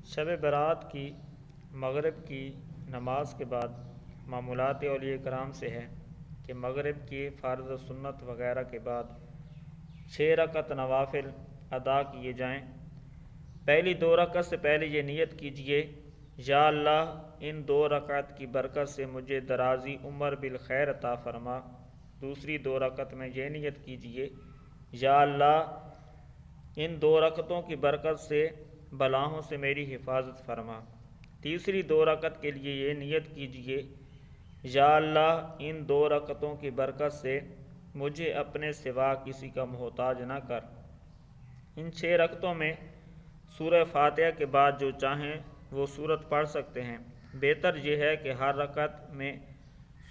شب برات کی مغرب کی نماز کے بعد معمولات اولیاء کرام سے ہے کہ مغرب کی فرض و سنت وغیرہ کے بعد 6 رکعت نوافل ادا کیے جائیں۔ پہلی 2 رکعت سے پہلے یہ نیت کیجیے، یا اللہ ان 2 رکعت کی برکت سے مجھے درازی عمر بالخیر عطا فرما۔ دوسری 2 رکعت میں یہ نیت کیجیے، یا اللہ ان 2 رکعتوں کی برکت سے بلاؤں سے میری حفاظت فرما۔ تیسری 2 رکعت کے لیے یہ نیت کیجیے، یا اللہ ان 2 رکعتوں کی برکت سے مجھے اپنے سوا کسی کا محتاج نہ کر۔ ان 6 رکعتوں میں سورہ فاتحہ کے بعد جو چاہیں وہ سورت پڑھ سکتے ہیں۔ بہتر یہ ہے کہ ہر رکعت میں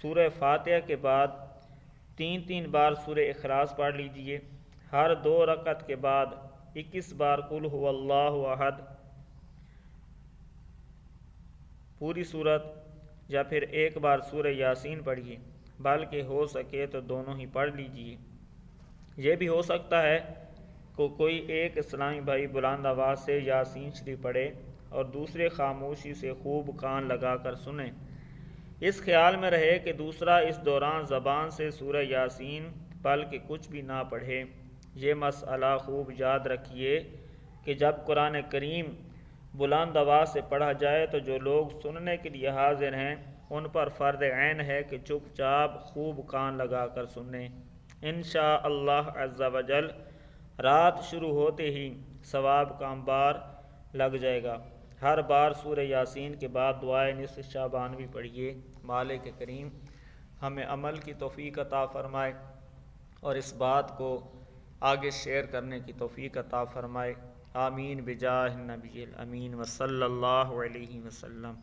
سورہ فاتحہ کے بعد 3 بار سورہ اخلاص پڑھ لیجئے۔ ہر 2 رکعت کے بعد 21 بار قل هو اللہ احد پوری صورت یا پھر 1 بار سورہ یاسین پڑھیے، بلکہ ہو سکے تو دونوں ہی پڑھ لیجئے۔ یہ بھی ہو سکتا ہے کہ کوئی ایک اسلامی بھائی بلند آواز سے یاسین شریف پڑھے اور دوسرے خاموشی سے خوب کان لگا کر سنیں۔ اس خیال میں رہے کہ دوسرا اس دوران زبان سے سورہ یاسین بلکہ کچھ بھی نہ پڑھے۔ یہ مسئلہ خوب یاد رکھیے کہ جب قرآن کریم بلند آواز سے پڑھا جائے تو جو لوگ سننے کے لیے حاضر ہیں ان پر فرض عین ہے کہ چپ چاپ خوب کان لگا کر سنیں۔ انشاءاللہ عز و جل رات شروع ہوتے ہی ثواب کا انبار لگ جائے گا۔ ہر بار سورہ یاسین کے بعد دعائے نصف شعبان بھی پڑھیے۔ مالک کریم ہمیں عمل کی توفیق عطا فرمائے اور اس بات کو آگے شیئر کرنے کی توفیق عطا فرمائے۔ آمین بجاہ النبی الامین وصلی اللہ علیہ وسلم۔